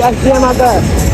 Accident आता है।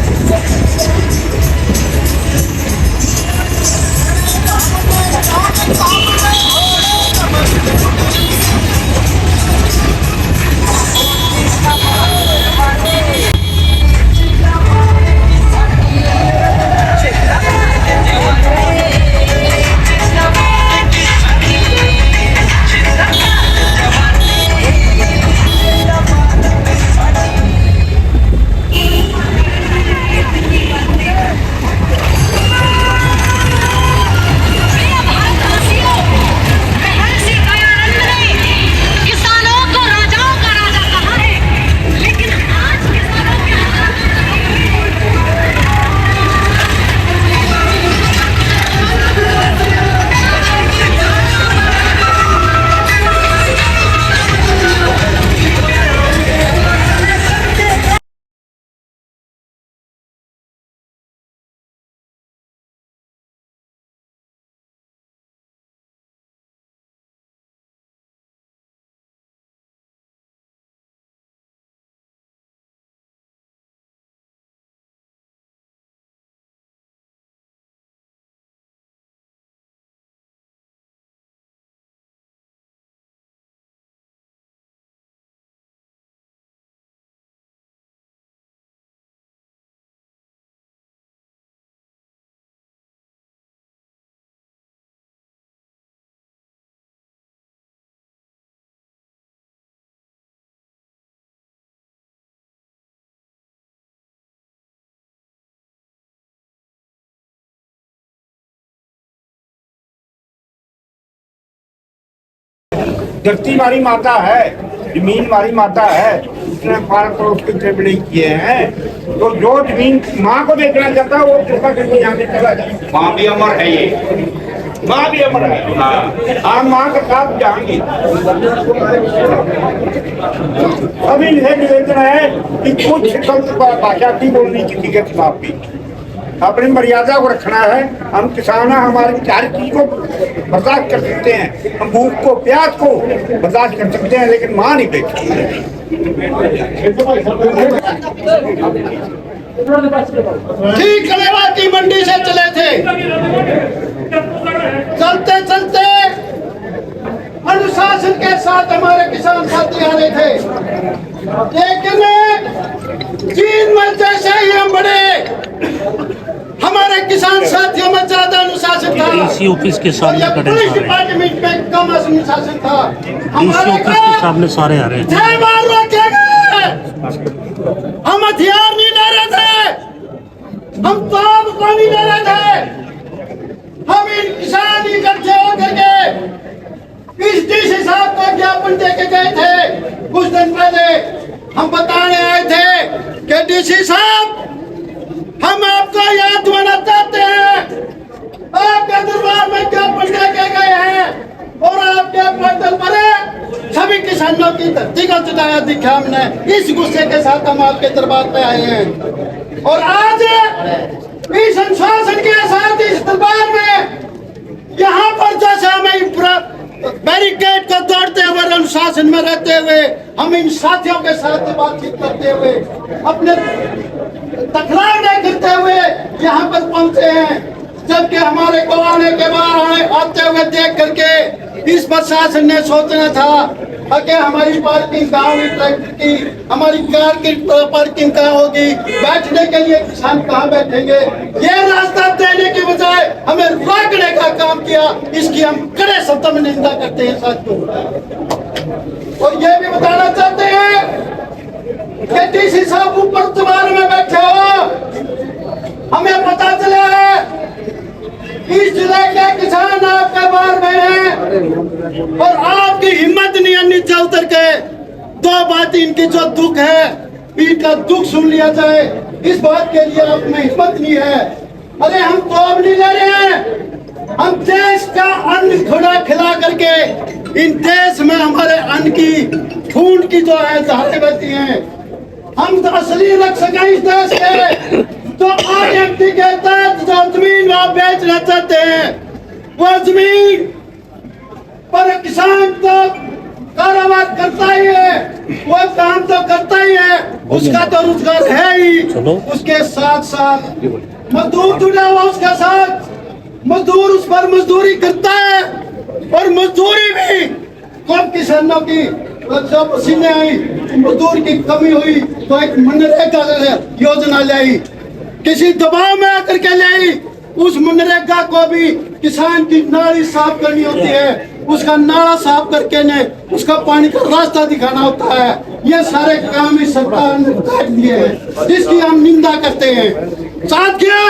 धरती हमारी माता है, जमीन हमारी माता है, उसने 12 करोड़ के फेफड़े किए हैं। तो जो जमीन माँ को देखना चाहता है वो कृपा करके यहाँ से चला जाए। माँ भी अमर है, ये माँ भी अमर है। आप माँ के साथ जाएंगे। अभी निवेदन है कि कुछ गलत भाषा की बोलनी किसी के खिलाफ भी, अपनी मर्यादा को रखना है। हम किसान हैं, हमारी हर चीज को बर्दाश्त कर सकते हैं, हम भूख को प्यास को बर्दाश्त कर सकते हैं, लेकिन मां नहीं बेच सकते। ठीक कलेवा की मंडी से चले थे, चलते चलते अनुशासन के साथ हमारे किसान साथी आ रहे थे, लेकिन 3 महीने जैसे ही हम बढ़े, हमारे किसान साथियों में ज्यादा अनुशासन था। डीसी ऑफिस के सामने खड़े पुलिस डिपार्टमेंट में कम अनुशासन था। डीसी ऑफिस के सामने सारे आ रहे हैं। हम हथियार नहीं ले रहे थे, हम तोप को नहीं ले रहे थे, हम इन किसान इकट्ठे होकर के इस डीसी साहब को ज्ञापन दे के गए थे। कुछ दिन पहले हम बताने आए थे कि डीसी साहब, हम आपको याद दिलाना चाहते हैं, आपके दरबार में ज्ञापन दे के गए हैं और आपके पोर्टल पर सभी किसानों की धरती का जुटाया दिखा हमने। इस गुस्से के साथ हम आपके दरबार पे आए हैं और आज इस अनुशासन के साथ इस दरबार में यहाँ पर जैसे हमें बैरिकेड को तोड़ते हुए अनुशासन में रहते हुए हम इन साथियों के साथ बातचीत करते हुए अपने टकराव नहीं करते हुए यहाँ पर पहुंचे हैं, जबकि हमारे को आने के बाद आते हुए देख करके इस प्रशासन ने सोचना था कि हमारी पार्किंग कहाँ हुई, ट्रैक्टर की हमारी कार की पार्किंग कहाँ होगी, बैठने के लिए किसान कहाँ बैठेंगे। ये रास्ता देने की बजाय हमें रोकने का काम किया, इसकी हम कड़े शब्दों में निंदा करते हैं साथियों। और ये भी बताना चाहते हैं कि डीसी साहब ऊपर दीवार में बैठे हो, हमें पता चला है इस जिले के किसान आपके बाहर में हैं और आपकी हिम्मत नहीं है नीचे उतर के 2 बात इनकी जो दुख है इनका दुख सुन लिया जाए, इस बात के लिए आप में हिम्मत नहीं है। अरे हम तो अब नहीं ले रहे हैं, हम देश का अन्न थोड़ा खिला करके इन देश में हमारे अन्न की खून की जो है धारें बहती हैं, हम तो असली रख सके इस देश के। तो आईएमटी के तहत जो जमीन आप बेचना चाहते हैं वो जमीन पर किसान तो कारोबार करता ही है, वो काम तो करता ही है, उसका तो रोजगार है ही। उसके साथ साथ मजदूर जुड़ा हुआ उसके साथ, मजदूर उस पर मजदूरी करता है। और मजदूरी भी कब किसानों की जब पसीने आई, मजदूर की कमी हुई तो एक मनरेगा योजना लाई, किसी दबाव में आकर के लाई। उस मनरेगा को भी किसान की नाली साफ करनी होती है, उसका नाला साफ करके ने उसका पानी का रास्ता दिखाना होता है। ये सारे काम इस सरकार ने काट दिए हैं, जिसकी हम निंदा करते हैं। साथियों,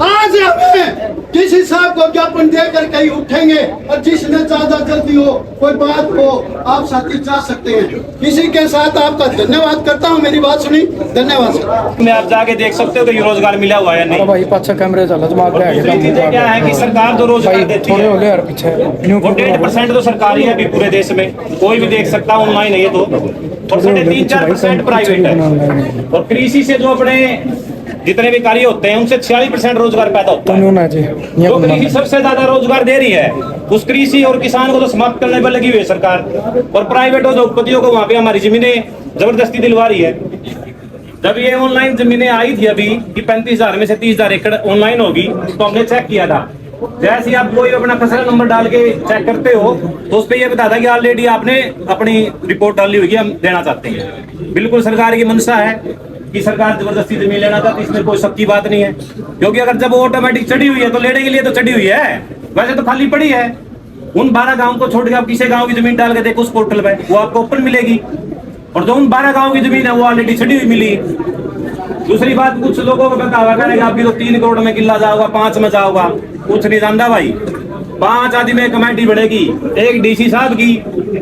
आज हमें किसी साहब को ज्ञापन देकर कहीं उठेंगे और जिसने ज्यादा जल्दी हो कोई बात हो, आप साथी जा सकते हैं। इसी के साथ आपका धन्यवाद करता हूँ, मेरी बात सुनी, धन्यवाद सर। में आप जाके देख सकते हो कि ये रोजगार मिला हुआ है नहीं। भाई पाछा कैमरे चला दिमाग में दूसरी चीजें क्या है कि सरकार तो रोजगार देती थोड़े है, होले यार पीछे 1.5% तो सरकारी है अभी पूरे देश में, कोई भी देख सकता है ऑनलाइन है ये तो, और 3.5-4% प्राइवेट है। और कृषि से जो अपने जितने भी कार्य होते हैं उनसे 46% रोजगार पैदा होता है। जो कृषि सबसे ज्यादा रोजगार दे रही है उस कृषि और किसान को तो समाप्त करने पर लगी हुई है सरकार, और प्राइवेट उद्योगपतियों को वहां पे हमारी जमीनें जबरदस्ती दिलवा रही है। जब ये ऑनलाइन जमीनें आई थी अभी कि 35,000 में से 30,000 एकड़ ऑनलाइन होगी, तो हमने चेक किया था। जैसे ही आप कोई अपना खसरा नंबर डाल के चेक करते हो तो उस पर यह बताता है कि ऑलरेडी आपने अपनी रिपोर्ट डाली हुई है, हम देना चाहते हैं। बिल्कुल सरकार की मंशा है कि सरकार जबरदस्ती जमीन लेना चाहती है, इसमें कोई शक की बात नहीं है। क्योंकि अगर जब वो ऑटोमेटिक चढ़ी हुई है तो लेने के लिए तो चढ़ी हुई है, वैसे तो खाली पड़ी है। उन 12 गांव को छोड़ के आप किसी गांव की जमीन डाल के देखो उस पोर्टल पे, वो आपको ओपन मिलेगी। और जो उन 12 गांव की जमीन है वो ऑलरेडी चढ़ी हुई मिली। दूसरी बात, कुछ लोगों को बतावा करेगा आपकी तो 3 करोड़ में किला जाओगा, 5 में जाओगा, कुछ नहीं जानता भाई। 5 आदमी में कमेटी बढ़ेगी, एक डीसी साहब की,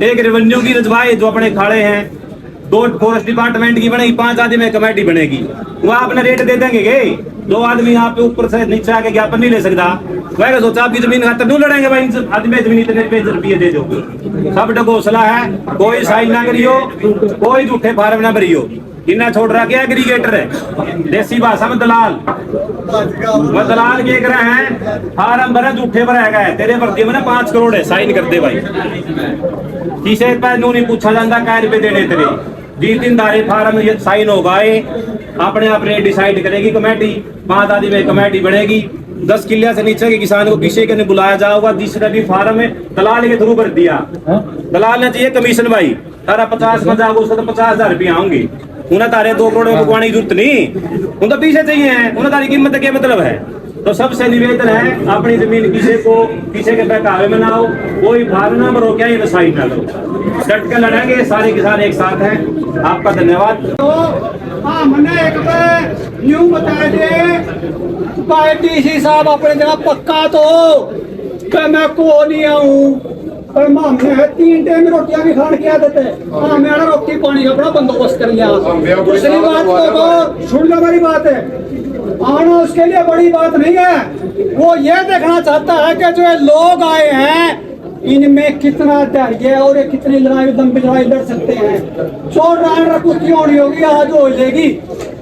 एक रेवेन्यू की रजवाए जो अपने खाड़े हैं, 2 फॉरेस्ट डिपार्टमेंट की बनेगी, 5 आदमी में कमेटी बनेगी। वो अपना रेट दे देंगे गे, 2 आदमी यहाँ पे ऊपर से नीचे आके ज्ञापन नहीं ले सकता। वह सोचा आपकी जमीन खातर नहीं लड़ेंगे भाई, आदमी जमीन इतने रुपये दे दो। सब ढकोसला है, कोई साइन ना करियो, कोई झूठे फार्म ना भरियो। इन्हें छोड़ रहा क्या एग्रीगेटर है, देसी भाषा में दलाल। वह दलाल के रहे हैं फार्म भरे झूठे भरे गए, तेरे भर्ती में 5 करोड़ है, साइन कर दे भाई। किसी पे नू नहीं पूछा जाता क्या रुपये देने तेरे, जिस दिन दारे फार्म साइन होगा अपने आप रेट डिसाइड करेगी कमेटी, 5 आदमी में कमेटी बढ़ेगी। 10 किले से नीचे के किसान को किसी के नहीं बुलाया जाएगा। तीसरा भी फार्म में दलाल के थ्रू कर दिया, दलाल ने चाहिए कमीशन भाई, तारा 50 में जाओगे उसको तो 50,000 रुपये आऊंगी। उन्हें तारे 2 करोड़ में भगवान की जरूरत नहीं, उन तो पीछे चाहिए है, उन्हें तारी कीमत क्या मतलब है। तो सबसे निवेदन है अपनी जमीन किसी के बहकावे में ना हो, कोई भाग ना भरो, क्या ये साइन ना लो, डट के लड़ेंगे, सारे किसान एक साथ हैं। आपका धन्यवाद। तो हमने एक बार यूं बता दे भाई डीसी साहब अपने जगह पक्का तो कि मैं को नहीं आऊं, पर हमने 3 टाइम रोटियां भी खाने की आदत है, हमने रोटी पानी का बड़ा बंदोबस्त कर लिया। दूसरी बात तो सुन लो, मेरी बात है, आना उसके लिए बड़ी बात नहीं है। वो ये देखना चाहता है कि जो लोग आए हैं इनमें कितना धैर्य है और ये कितनी लंबी लड़ाई लड़ सकते हैं। चोर रान कुत्ती होनी होगी, आज हो जाएगी।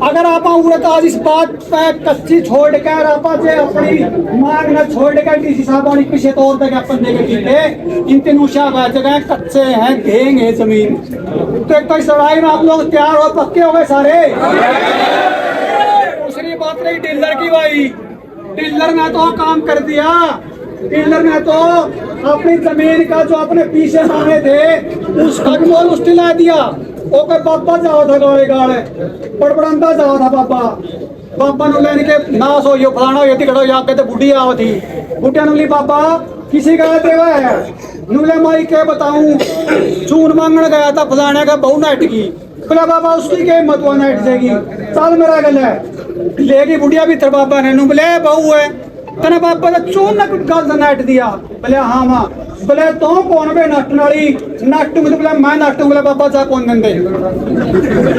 अगर आप आज इस बात पे कच्ची छोड़ कर आप अपनी मांग न छोड़ कर डीसी साहब किसी तौर पर ज्ञापन देकर इन तीनों जगह कच्चे हैं, देंगे जमीन, तो एक तो इस लड़ाई में आप लोग तैयार हो, पक्के हो गए सारे। दूसरी बात रही डीलर की, भाई डीलर ने तो काम कर दिया, डीलर ने तो अपनी जमीन का जो अपने पीछे आने थे उसका भी मोल उसने ला दिया। ओके बाबा जाओ था गाले बड़बड़ांदा जाओ था बाबा नु लेने के नाश हो यो फलाना हो खड़ो या कहते बुढ़ी आओ थी, बुढ़िया नुली बाबा किसी का देवा है नुले माई के बताऊं, चून मांगने गया था फलाने का बहु नाइट की, बोला बाबा उसकी के मत वो नाइट देगी, चल मेरा गल है लेगी बुढ़िया भी तेरे बाबा ने नु बोले बहू है तेरे बाबा ने चून न गल नाइट दिया, बोले हाँ मां, बोले तो कौन बे नट्टन वाली नट्टू में, बोले मैं नट्टू, बोले बाबा चाह कौन देंगे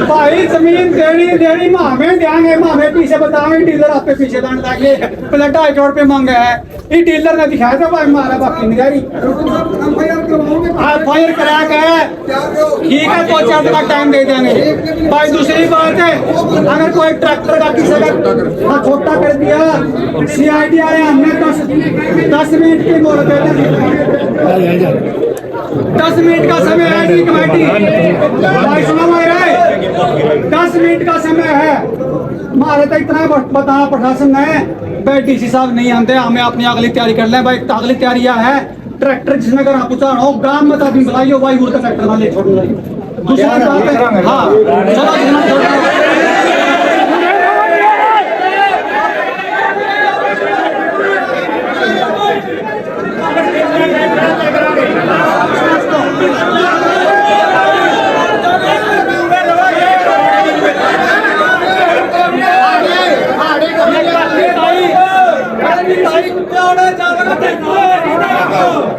भाई जमीन देनी मामे देंगे, मामे पीछे बताओ डीलर आपके पीछे दान लागे, बोले 2.5 करोड़ रुपये मांगे है, ये डीलर ने दिखाया था भाई मारा बाकी निगारी फायर करा के ठीक है, 2-4 दिन का टाइम दे देंगे भाई। दूसरी बात है अगर कोई ट्रैक्टर का किसी का छोटा कर दिया CID वाले हमने 10 मिनट की मोहलत दे दी। 10 मिनट का समय है जी कमेटी भाई सुनो मेरे 10 मिनट का समय है हमारे तो इतना बताना प्रशासन है भाई डीसी साहब नहीं आते हमें अपनी अगली तैयारी कर लें भाई अगली तैयारी है ट्रैक्टर जिसमें अगर आप उतार हो गांव में तभी बुलाइयो भाई उनका ट्रैक्टर वाले छोड़ दूसरी बात है हाँ चलो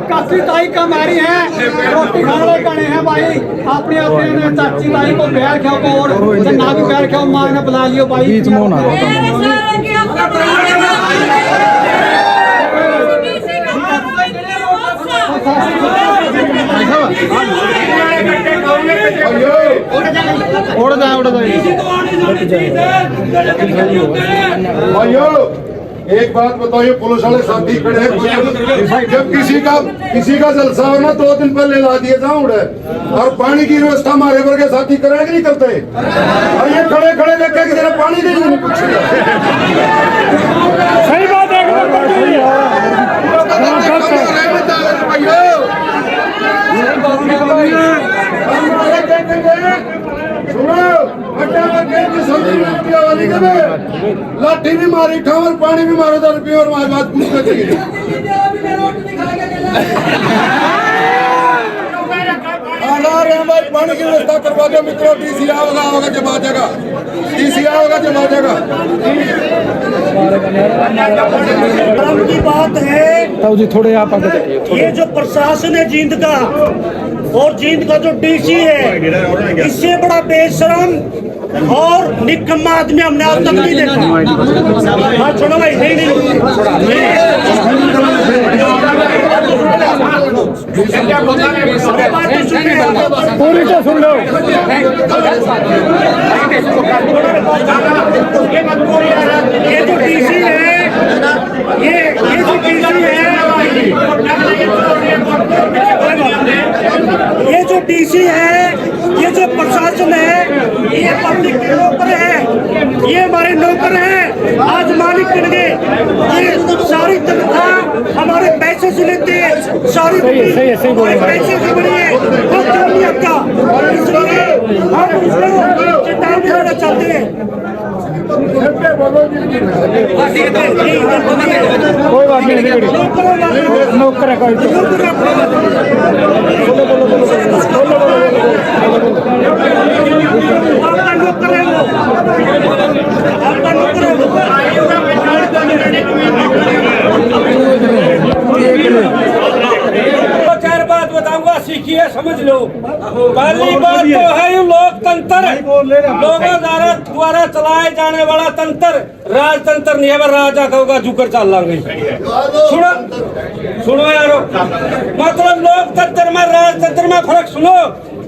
काफी ताई कमारी है रोटी खाने वाले गणे हैं भाई अपने अपने चाची ताई को बैर खाओ और ना भी बैर खाओ मां ने बुला लियो भाई बीच में होना भाइयों एक बात बताइए पुलिस वाले साथी खड़े हैं जब किसी का जलसा हो ना 2 दिन पहले ला दिए जाऊं और पानी की व्यवस्था हमारे वर्ग के साथी करें कि नहीं करते और ये खड़े खड़े देखे किसी ने पानी नहीं कुछ सही बात है लाठी भी मारी खाओ और पानी भी मारो 10 रुपये और हमारी बात पूछ कर पानी की व्यवस्था करवा दो मित्रों डीसी होगा जब आ जाएगा डीसी होगा जब आ जाएगा की बात है जी थोड़े आप ये जो प्रशासन है जींद का और जींद का जो डीसी है इससे बड़ा बेशरम और निकम्मा आदमी हमने आज तक नहीं देखा। हाँ छोड़ो भाई नहीं पूरी तो सुन लो ये जो डीसी है ये जो डीसी है ये जो डीसी है ये जो प्रशासन है ये पब्लिक के नौकर है ये हमारे नौकर हैं आज मालिक बन गए ये सारी तनख्वाह हमारे पैसे से लेते हैं सारी पैसे से बनी है वो काम नहीं आता इसलिए हम उसको चेतावनी देना चाहते हैं। कोई बात नहीं नौकर है चार बात बताऊंगा सीखिए समझ लो। पहली बात तो है लोकतंत्र द्वारा चलाए जाने वाला तंत्र राजतंत्र नहीं है। राजा कहोगा झुकर चल लांगे सुनो यारो मतलब लोकतंत्र में राजतंत्र में फर्क सुनो।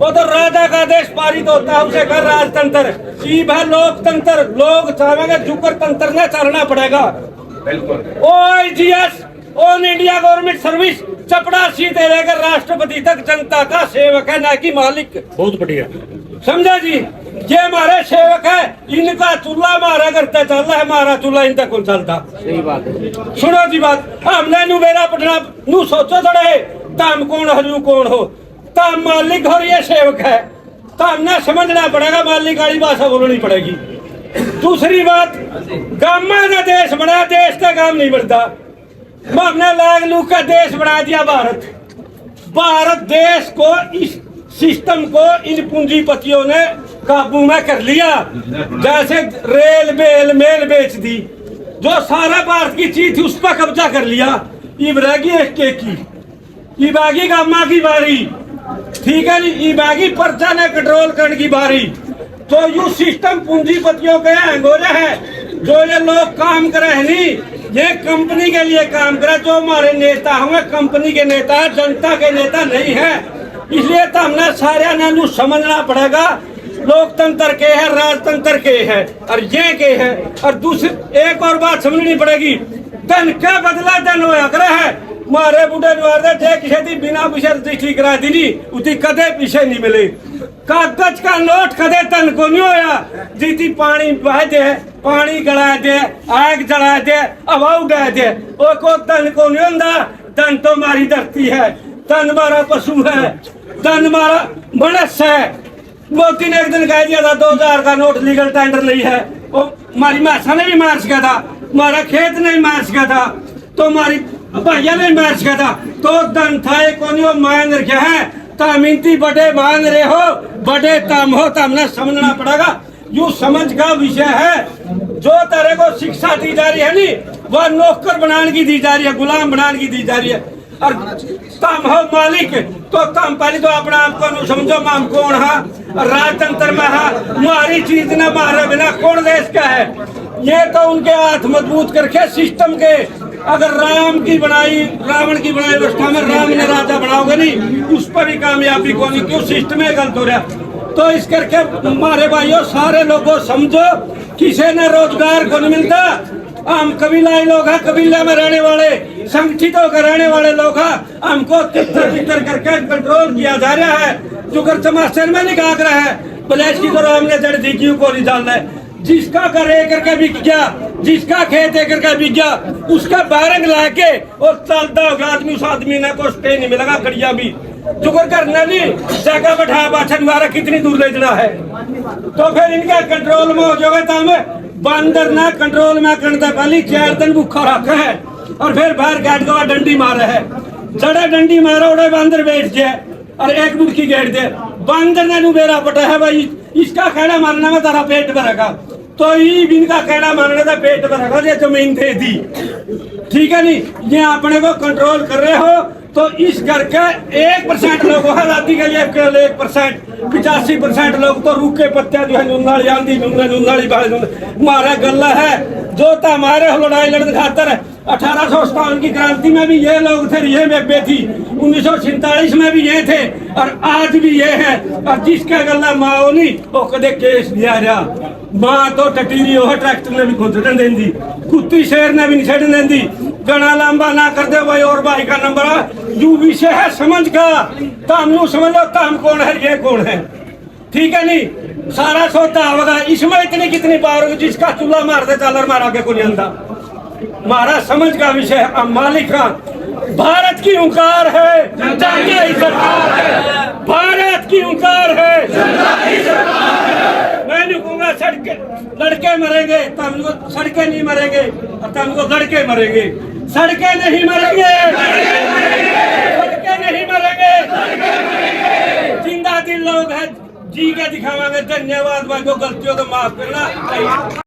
वो तो राजा का आदेश पारित होता है उसे कर राजतंत्र ई है लोकतंत्र। लोग चाहेंगे झुकर तंत्र ने चलना पड़ेगा। OIGS all India government service चपड़ासी से लेकर राष्ट्रपति तक जनता का सेवक है ना कि मालिक। बहुत बढ़िया समझा जी ये हमारे सेवक है इनका चूल्हा हमारा करता चल रहा है हमारा चूल्हा इनका कौन चलता। सही बात है सुनो जी बात हमने नु मेरा पटना नु सोचो थोड़े तम कौन हजू कौन हो तम मालिक और ये सेवक है तो हमने समझना पड़ेगा मालिक वाली भाषा बोलनी पड़ेगी। दूसरी बात गामा का देश बना देश का काम नहीं बनता। हमने लाग लू का देश बना दिया भारत देश को इस सिस्टम को इन पूंजीपतियों ने काबू में कर लिया। जैसे रेल बेल मेल बेच दी जो सारा भारत की चीज थी उस पर कब्जा कर लिया। इबरागी एक की इबागी गामा की बारी ठीक है जी इबागी पर्चा ने कंट्रोल करने की बारी। तो यू सिस्टम पूंजीपतियों के हैंग हो रहे हैं। जो ये लोग काम करे नहीं ये कंपनी के लिए काम करे। जो हमारे नेता होंगे कंपनी के नेता जनता के नेता नहीं है। इसलिए तो हमने सारे ने समझना पड़ेगा लोकतंत्र के है राजतंत्र के है और ये के है। और दूसरी एक और बात समझनी पड़ेगी धन क्या बदला धन होया करे है मारे बुढ़े नुआरे थे किसी दी बिना पीछे रजिस्ट्री करा दी नहीं उती कदे पीछे नहीं मिले कागज का नोट कदे तन को नहीं होया जीती पानी बह दे पानी गला दे आग जला दे हवा उड़ा दे ओ को तन को नहीं होंदा तन तो मारी धरती है तन मारा पशु है तन मारा मनुष्य है मोदी ने एक दिन कह दिया था 2000 का नोट लीगल टेंडर नहीं है वो हमारी मासा ने भी मार सका था हमारा खेत नहीं मार सका था तो हमारी भैया ने मार सका था तो धन था को मान रखे है तामीनती बड़े मान रहे हो बड़े तम हो तो हमने समझना पड़ेगा यू समझ का विषय है जो तेरे को शिक्षा दी जा रही है नी वह नौकर बनाने की दी जा रही है गुलाम बनाने की दी जा रही है और तम हो मालिक तो तम पहले तो अपना आपको नु समझो माम कौन है राजतंत्र में है हमारी चीज न मारे बिना कौन देश का है ये तो उनके हाथ मजबूत करके सिस्टम के अगर रावण की बनाई व्यवस्था में राम ने राजा बनाओगे नहीं उस पर भी कामयाबी को नहीं क्यों सिस्टम में गलत हो रहा तो इस करके हमारे भाइयों सारे लोगों समझो किसी ने रोजगार को नहीं मिलता हम कबीलाई लोग हैं कबीले में रहने वाले संगठित होकर रहने वाले लोग हैं हमको तितर करके कंट्रोल किया जा रहा है जुगर चमासर में निकाल रहा है बलेश की तो हमने जड़ दी क्यों को नहीं डालना है जिसका घर एक करके बिक गया जिसका खेत एक करके बिक गया उसका बारंग लाके और चलता होगा आदमी उस आदमी ने को स्टे नहीं मिलेगा कड़िया भी जुगर करना नहीं जगह बैठा बाछन मारा कितनी दूर ले जाना है तो फिर इनका कंट्रोल में हो जाएगा तब बंदर ना कंट्रोल में करता पहले 4 दिन भूखा रखा है और फिर बाहर गेट का डंडी मारा है जड़ा डंडी मारा उड़े बंदर बैठ जाए और एक मुर्गी गेट दे बंदर ने मेरा पटा है भाई इसका कहना मारने में तारा पेट भरेगा तो इनका कहना मारने का पेट भरेगा ये जमीन दे दी ठीक है नहीं ये अपने को कंट्रोल कर रहे हो तो इस करके 1% लोग आजादी के लिए केवल 1% 85% लोग तो रूखे पत्ते जो है नुंदाली आंधी नुंदाली हमारा गला है जो था हमारे लड़ाई लड़ने खातर 1857 की क्रांति में भी ये लोग थे ये में थी 1947 में भी ये थे और आज भी ये है और जिसका गला माओ नहीं वो कदे केस दिया रहा माँ तो टटीरी हो ट्रैक्टर ने भी खुद देंदी कुत्ती शेर ने भी नहीं छड़ देंदी गणा लंबा ना कर दे भाई और भाई का नंबर यू विषय है समझ का तम यू समझ लो तम कौन है ये कौन है ठीक है नहीं सारा सोता होगा इसमें इतनी कितनी पावर होगी जिसका चूल्हा मारते चालर मारा के को नहीं आंदा हमारा समझ का विषय है मालिक भारत की हुंकार है जनता की सरकार है भारत की हुंकार है जनता की सरकार है मैं नहीं कहूँगा सड़के लड़के मरेंगे तम को सड़के नहीं मरेंगे और तम को लड़के मरेंगे सड़के नहीं मरेंगे सड़के नहीं मरेंगे जिंदा दिल लोग हैं जी के दिखावांगे धन्यवाद भाई को गलतियों को माफ करना